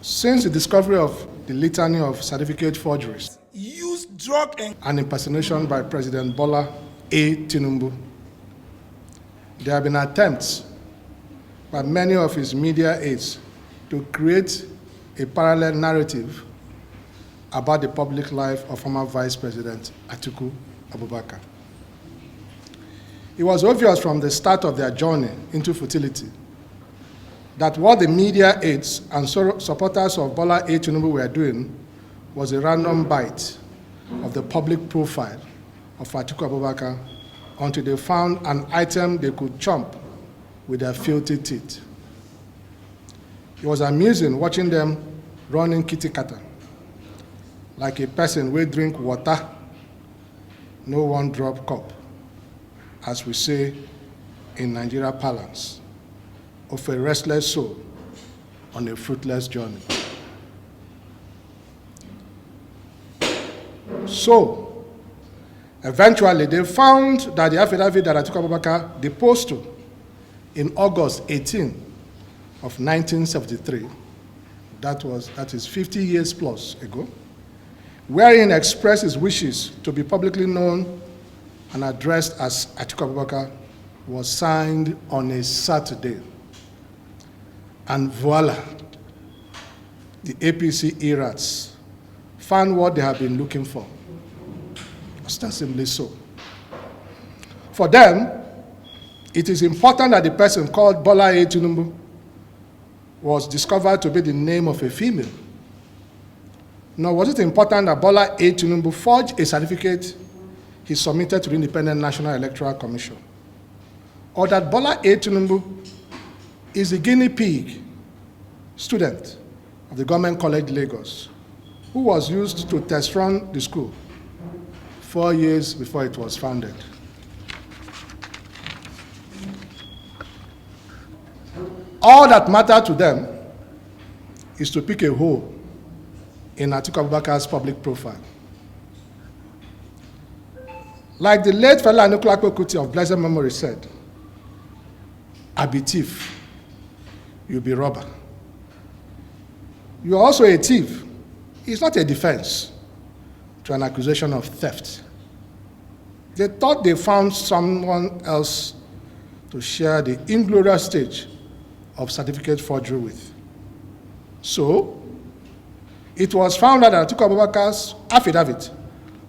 Since the discovery of the litany of certificate forgeries, use drug and impersonation by President Bola A. Tinubu, there have been attempts by many of his media aides to create a parallel narrative about the public life of former Vice President Atiku Abubakar. It was obvious from the start of their journey into futility that what the media aides and supporters of Bola A. Tinubu were doing was a random bite of the public profile of Atiku Abubakar until they found an item they could chomp with their filthy teeth. It was amusing watching them running kitty kata, like a person will drink water, no one drop cup, as we say in Nigeria parlance, of a restless soul on a fruitless journey. So, eventually they found that the affidavit that Atiku Abubakar deposed to in August 18 of 1973, that is 50 years plus ago, wherein expressed his wishes to be publicly known and addressed as Atiku Abubakar, was signed on a Saturday. And voila, the APC errats found what they have been looking for, ostensibly so. For them, it is important that the person called Bola A. Tinubu was discovered to be the name of a female. Nor was it important that Bola A. Tinubu forged a certificate he submitted to the Independent National Electoral Commission, or that Bola A. Tinubu is the guinea pig student of the Government College Lagos, who was used to test run the school 4 years before it was founded. All that mattered to them is to pick a hole in Atiku Abubakar's public profile. Like the late Fela Anikulapo Kuti of blessed memory said, "I be thief, you be robber. You are also a thief." It's not a defense to an accusation of theft. They thought they found someone else to share the inglorious stage of certificate forgery with. So, it was found out that Atiku Abubakar's affidavit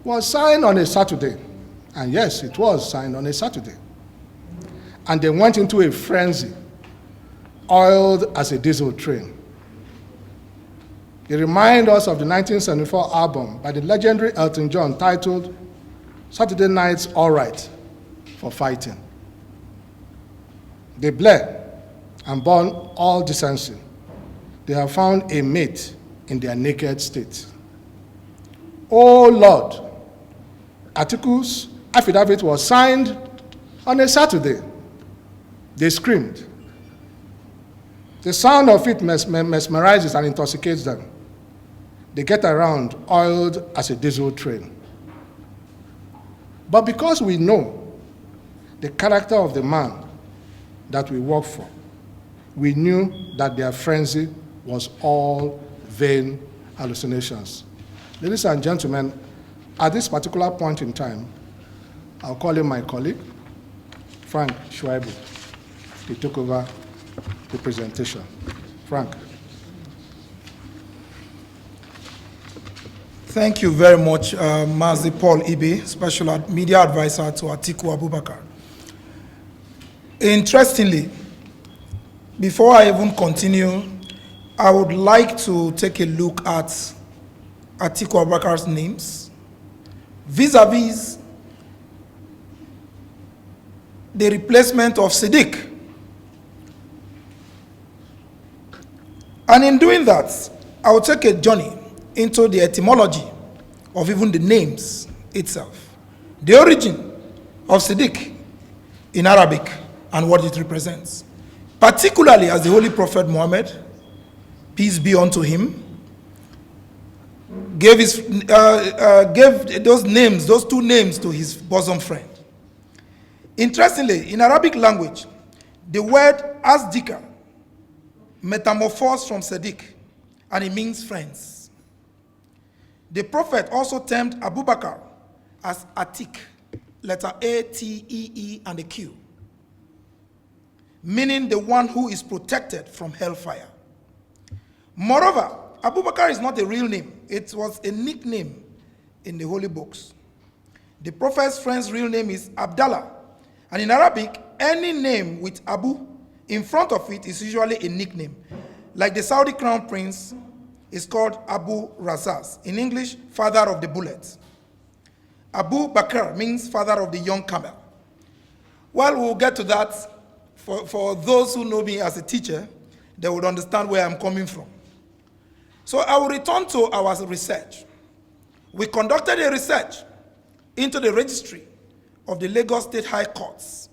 was signed on a Saturday. And yes, it was signed on a Saturday. And they went into a frenzy, oiled as a diesel train. They remind us of the 1974 album by the legendary Elton John titled "Saturday Night's All Right for Fighting." They bled and burn all decency. They have found a mate in their naked state. Oh Lord, Atiku's affidavit was signed on a Saturday. They screamed. The sound of it mesmerizes and intoxicates them. They get around oiled as a diesel train. But because we know the character of the man that we work for, we knew that their frenzy was all vain hallucinations. Ladies and gentlemen, at this particular point in time, I'll call in my colleague, Frank Shuaibu, to take over the presentation. Frank. Thank you very much, Mazi Paul Ibe, Special Media Advisor to Atiku Abubakar. Interestingly, before I even continue, I would like to take a look at Atiku Abubakar's names vis-a-vis the replacement of Siddiq. And in doing that, I will take a journey into the etymology of even the names itself, the origin of Siddiq in Arabic and what it represents, particularly as the Holy Prophet Muhammad, peace be unto him, gave those names, those two names to his bosom friend. Interestingly, in Arabic language, the word asdika, metamorphosed from Siddiq, and it means friends. The prophet also termed Abubakar as Atik, letter A, T, E, E, and a Q, meaning the one who is protected from hellfire. Moreover, Abubakar is not a real name. It was a nickname in the holy books. The prophet's friend's real name is Abdallah, and in Arabic, any name with Abu in front of it is usually a nickname. Like the Saudi crown prince is called Abu Razaz. In English, father of the bullet. Abu Bakr means father of the young camel. Well, we'll get to that. For those who know me as a teacher, they would understand where I'm coming from. So I will return to our research. We conducted a research into the registry of the Lagos State High Courts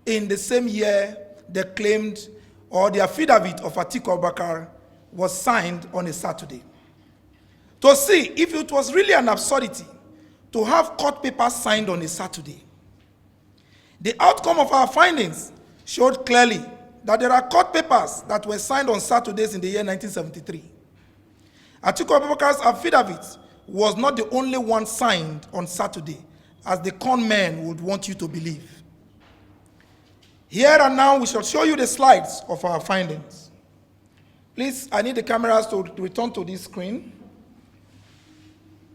in the same year they claimed, or the affidavit of Atiku Abubakar was signed on a Saturday, to see if it was really an absurdity to have court papers signed on a Saturday. The outcome of our findings showed clearly that there are court papers that were signed on Saturdays in the year 1973. Atiku Abubakar's affidavit was not the only one signed on Saturday, as the con men would want you to believe. Here and now, we shall show you the slides of our findings. Please, I need the cameras to return to this screen.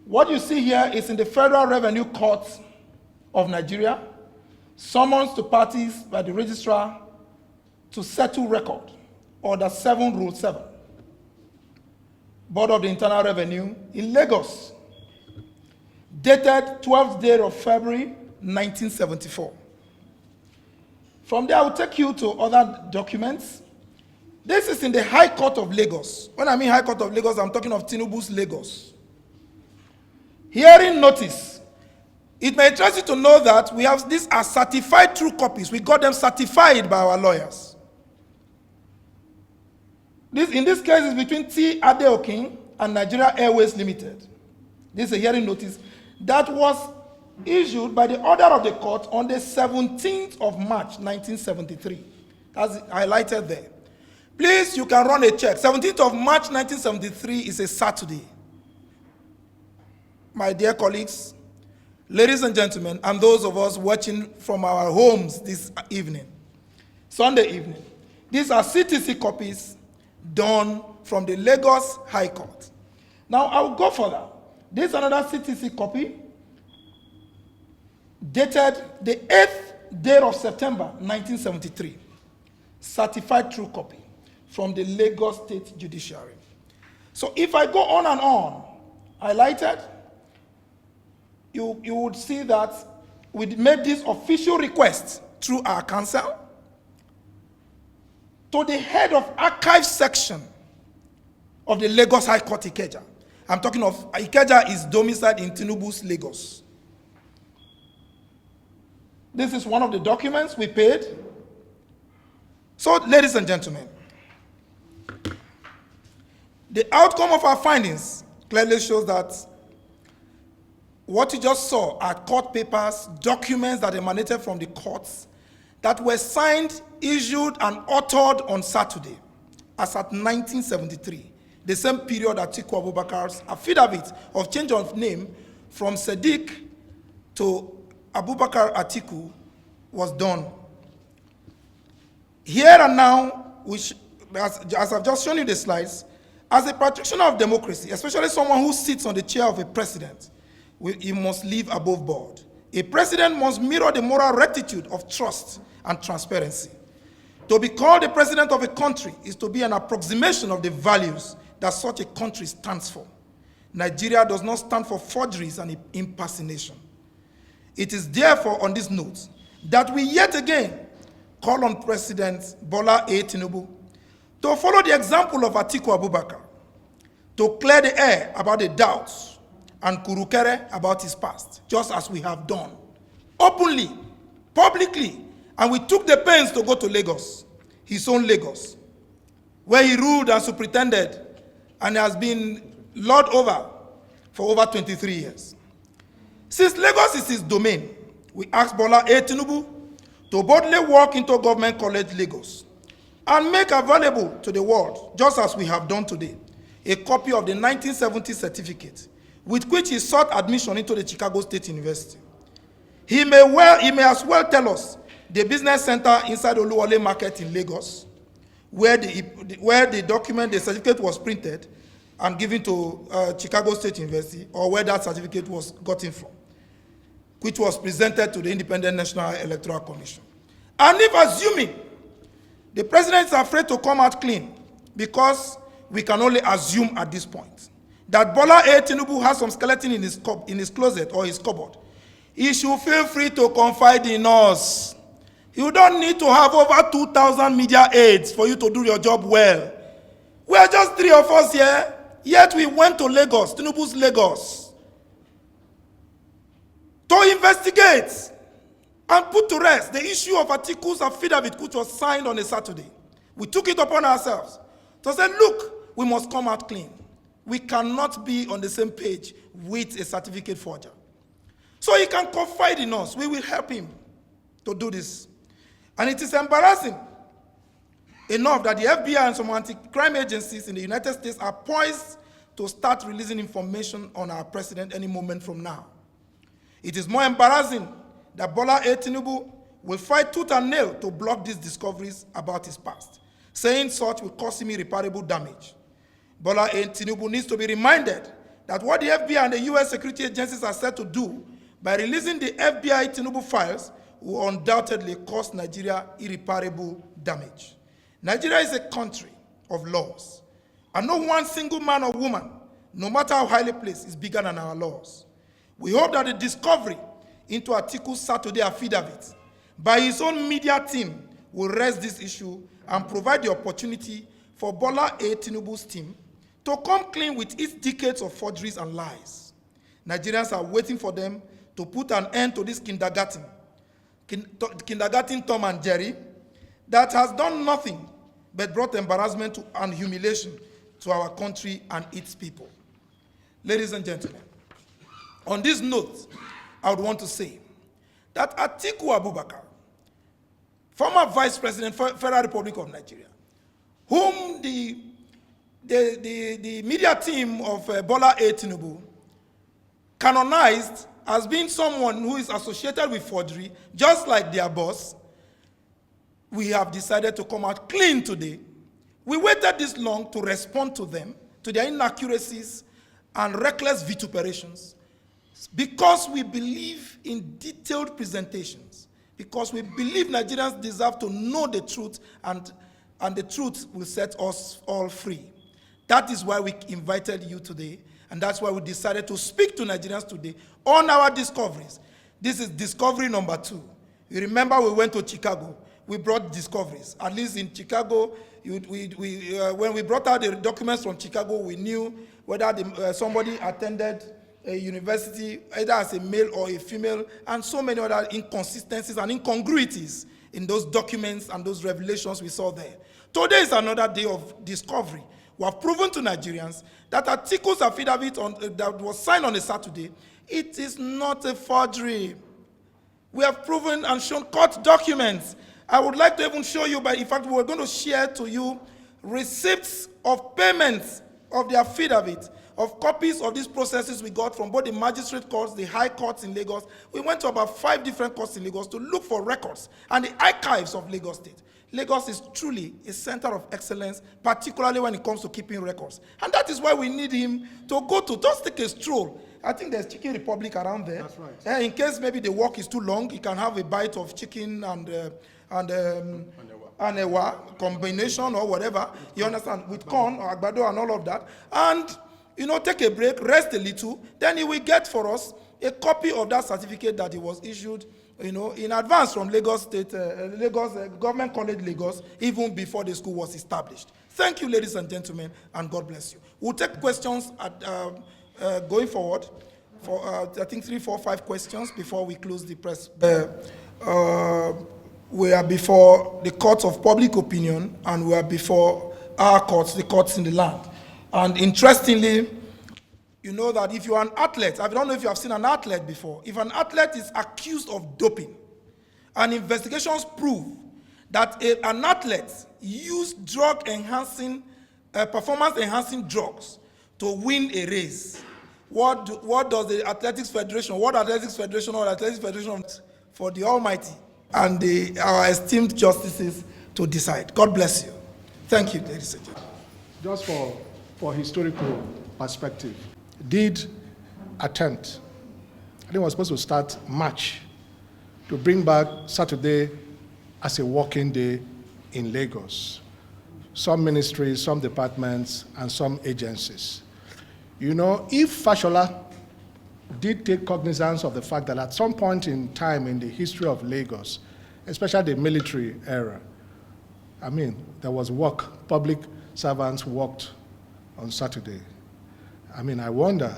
What you see here is in the Federal Revenue Court of Nigeria, summons to parties by the registrar to settle record, Order 7, Rule 7, Board of the Internal Revenue in Lagos, dated 12th day of February, 1974. From there, I will take you to other documents. This is in the High Court of Lagos. When I mean High Court of Lagos, I'm talking of Tinubu's Lagos. Hearing notice. It may interest you to know that we have these are certified true copies. We got them certified by our lawyers. In this case, is between T. Adeokin and Nigeria Airways Limited. This is a hearing notice that was issued by the order of the court on the 17th of March, 1973. That's highlighted there. Please, you can run a check. 17th of March, 1973 is a Saturday. My dear colleagues, ladies and gentlemen, and those of us watching from our homes this evening, Sunday evening, these are CTC copies done from the Lagos High Court. Now, I will go further. This is another CTC copy dated the 8th day of September, 1973. Certified true copy from the Lagos State Judiciary. So if I go on and on, highlighted, you would see that we made this official request through our counsel to the head of archive section of the Lagos High Court Ikeja. I'm talking of Ikeja is domiciled in Tinubu's Lagos. This is one of the documents we paid. So, ladies and gentlemen, the outcome of our findings clearly shows that what you just saw are court papers, documents that emanated from the courts that were signed, issued, and authored on Saturday, as at 1973, the same period Atiku Abubakar's affidavit of change of name from Sadiq to Abubakar Atiku was done. Here and now, as I've just shown you the slides, as a practitioner of democracy, especially someone who sits on the chair of a president, he must live above board. A president must mirror the moral rectitude of trust and transparency. To be called the president of a country is to be an approximation of the values that such a country stands for. Nigeria does not stand for forgeries and impersonation. It is therefore on this note that we yet again call on President Bola A. Tinubu to follow the example of Atiku Abubakar, to clear the air about the doubts and kurukere about his past, just as we have done, openly, publicly, and we took the pains to go to Lagos, his own Lagos, where he ruled and superintended and has been lord over for over 23 years. Since Lagos is his domain, we ask Bola A. Tinubu to boldly walk into Government College Lagos and make available to the world, just as we have done today, a copy of the 1970 certificate with which he sought admission into the Chicago State University. He may as well tell us the business center inside Oluwole Market in Lagos, where the document, the certificate was printed and given to Chicago State University, or where that certificate was gotten from, which was presented to the Independent National Electoral Commission. And if assuming the president is afraid to come out clean, because we can only assume at this point that Bola A. Tinubu has some skeleton in his closet or his cupboard, he should feel free to confide in us. You don't need to have over 2,000 media aides for you to do your job well. We are just 3 of us here, yet we went to Lagos, Tinubu's Lagos, to investigate and put to rest the issue of Atiku's affidavit, which was signed on a Saturday. We took it upon ourselves to say, look, we must come out clean. We cannot be on the same page with a certificate forger. So he can confide in us. We will help him to do this. And it is embarrassing enough that the FBI and some anti-crime agencies in the United States are poised to start releasing information on our president any moment from now. It is more embarrassing that Bola A. Tinubu will fight tooth and nail to block these discoveries about his past, saying such will cause him irreparable damage. Bola A. Tinubu needs to be reminded that what the FBI and the U.S. security agencies are set to do by releasing the FBI Tinubu files will undoubtedly cause Nigeria irreparable damage. Nigeria is a country of laws, and no one single man or woman, no matter how highly placed, is bigger than our laws. We hope that the discovery into Atiku's Saturday affidavit by his own media team will raise this issue and provide the opportunity for Bola A. Tinubu's team to come clean with its decades of forgeries and lies. Nigerians are waiting for them to put an end to this kindergarten Tom and Jerry that has done nothing but brought embarrassment and humiliation to our country and its people. Ladies and gentlemen, on this note, I would want to say that Atiku Abubakar, former Vice President, Federal Republic of Nigeria, whom the media team of Bola A. Tinubu canonized as being someone who is associated with forgery, just like their boss, we have decided to come out clean today. We waited this long to respond to them, to their inaccuracies and reckless vituperations, because we believe in detailed presentations, because we believe Nigerians deserve to know the truth, and the truth will set us all free. That is why we invited you today, and that's why we decided to speak to Nigerians today on our discoveries. This is discovery number 2. You remember we went to Chicago. We brought discoveries. At least in Chicago, when we brought out the documents from Chicago, we knew whether somebody attended a university, either as a male or a female, and so many other inconsistencies and incongruities in those documents and those revelations we saw there. Today is another day of discovery. We have proven to Nigerians that Atiku's affidavit that was signed on a Saturday, it is not a forgery. We have proven and shown court documents. I would like to even show you, but in fact, we're going to share to you receipts of payments of the affidavit, of copies of these processes we got from both the magistrate courts, the high courts in Lagos. We went to about 5 different courts in Lagos to look for records and the archives of Lagos State. Lagos is truly a center of excellence, particularly when it comes to keeping records. And that is why we need him to go to, just take a stroll. I think there's Chicken Republic around there. That's right. In case maybe the walk is too long, you can have a bite of chicken and a combination or whatever, you understand, with corn or agbado and all of that. And, take a break, rest a little, then he will get for us a copy of that certificate that he was issued in advance from Lagos State, Government College Lagos, even before the school was established. Thank you, ladies and gentlemen, and God bless you. We'll take questions going forward for, I think, 3, 4, 5 questions before we close the press. We are before the courts of public opinion, and we are before our courts, the courts in the land. And interestingly, you know that if you are an athlete, I don't know if you have seen an athlete before, if an athlete is accused of doping, and investigations prove that an athlete used drug-enhancing performance-enhancing drugs to win a race, what does the Athletics Federation, what Athletics Federation or Athletics Federation for the Almighty and our esteemed justices to decide? God bless you. Thank you, ladies and gentlemen. Just for historical perspective, did attempt, I think it was supposed to start March, to bring back Saturday as a working day in Lagos. Some ministries, some departments, and some agencies. You know, if Fashola did take cognizance of the fact that at some point in time in the history of Lagos, especially the military era, I mean, there was work, public servants worked on Saturday. I mean, I wonder,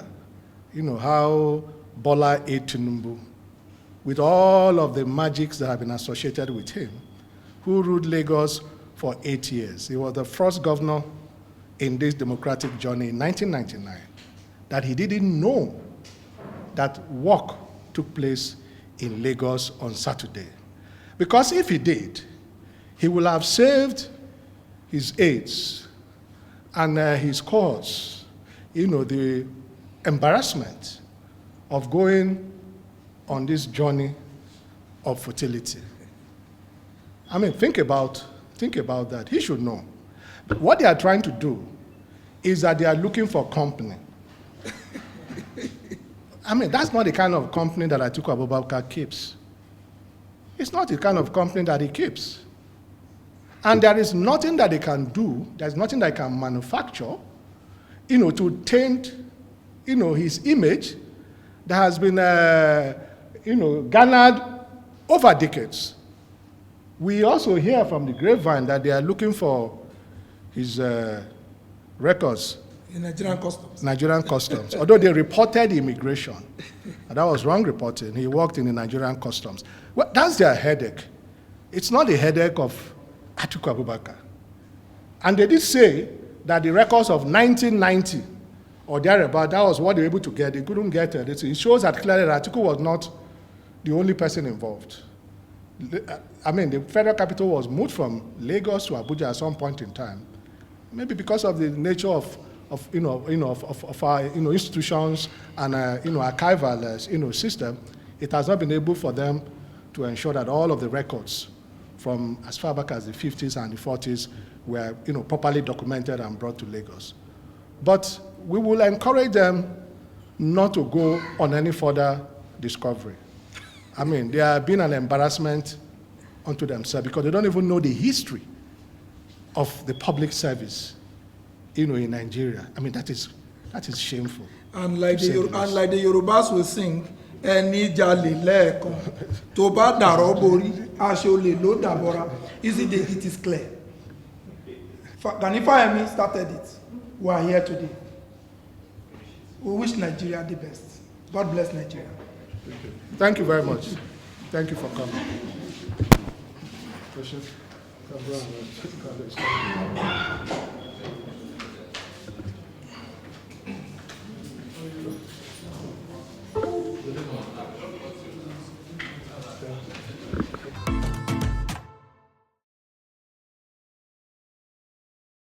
you know, how Bola A. Tinubu, with all of the magics that have been associated with him, who ruled Lagos for 8 years. He was the first governor in this democratic journey in 1999, that he didn't know that work took place in Lagos on Saturday. Because if he did, he would have saved his aides and his cause, you know, the embarrassment of going on this journey of fertility. I mean, think about that. He should know. What they are trying to do is that they are looking for company. I mean, that's not the kind of company that Atiku Abubakar keeps. It's not the kind of company that he keeps. And there is nothing that they can do, there's nothing that they can manufacture, you know, to taint, you know, his image that has been, you know, garnered over decades. We also hear from the grapevine that they are looking for his records. In Nigerian customs. Nigerian customs. Although they reported immigration. And that was wrong reporting. He worked in the Nigerian customs. Well, that's their headache. It's not the headache of Atiku Abubakar. And they did say that the records of 1990 or thereabout, that was what they were able to get. They couldn't get it. It shows that clearly that Atiku was not the only person involved. I mean, the federal capital was moved from Lagos to Abuja at some point in time, maybe because of the nature of our institutions and archival system. It has not been able for them to ensure that all of the records from as far back as the 50s and the 40s were properly documented and brought to Lagos. But we will encourage them not to go on any further discovery. I mean, they are being an embarrassment unto themselves because they don't even know the history of the public service, in Nigeria. I mean, that is shameful. And like the Yorubas will sing, "Eni jale lẹ́ẹ̀kan, tó bá dàrọ́ borí, aṣọ olè ló dàbọ̀ra." It is clear. Gani Fáyẹ̀mí started it. We are here today. We wish Nigeria the best. God bless Nigeria. Thank you very much. Thank you for coming. Questions?